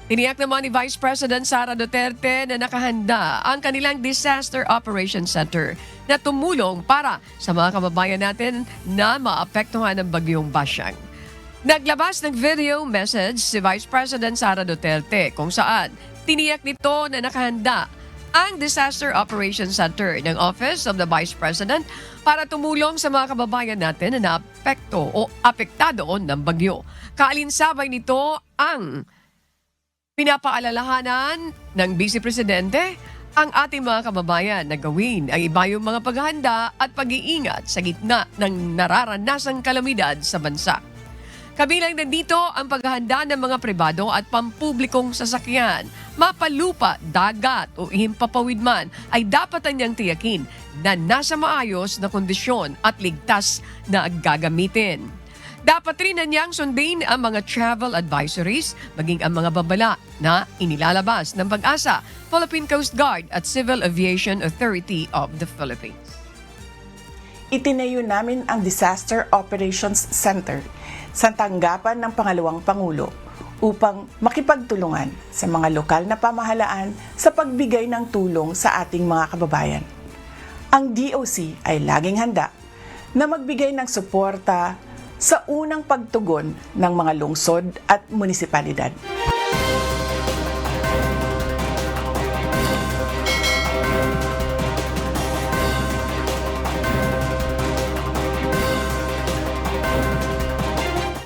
Tiniyak naman ni Vice President Sara Duterte na nakahanda ang kanilang Disaster Operations Center na tumulong para sa mga kababayan natin na maapektuhan ng bagyong Basyang. Naglabas ng video message si Vice President Sara Duterte kung saan tiniyak nito na nakahanda ang Disaster Operations Center ng Office of the Vice President para tumulong sa mga kababayan natin na naapekto o apektado ng bagyo. Kaalinsabay nito ang pinapaalalahanan ng Vice Presidente ang ating mga kababayan na gawin ang iba yung mga paghahanda at pag-iingat sa gitna ng nararanasang kalamidad sa bansa. Kabilang nandito ang paghahanda ng mga pribado at pampublikong sasakyan, mapalupa, dagat o himpapawid man ay dapat niyang tiyakin na nasa maayos na kondisyon at ligtas na gagamitin. Dapat rin na niyang sundin ang mga travel advisories, maging ang mga babala na inilalabas ng Pag-asa, Philippine Coast Guard at Civil Aviation Authority of the Philippines. Itinayo namin ang Disaster Operations Center sa tanggapan ng Pangalawang Pangulo upang makipagtulungan sa mga lokal na pamahalaan sa pagbigay ng tulong sa ating mga kababayan. Ang DOC ay laging handa na magbigay ng suporta sa unang pagtugon ng mga lungsod at munisipalidad.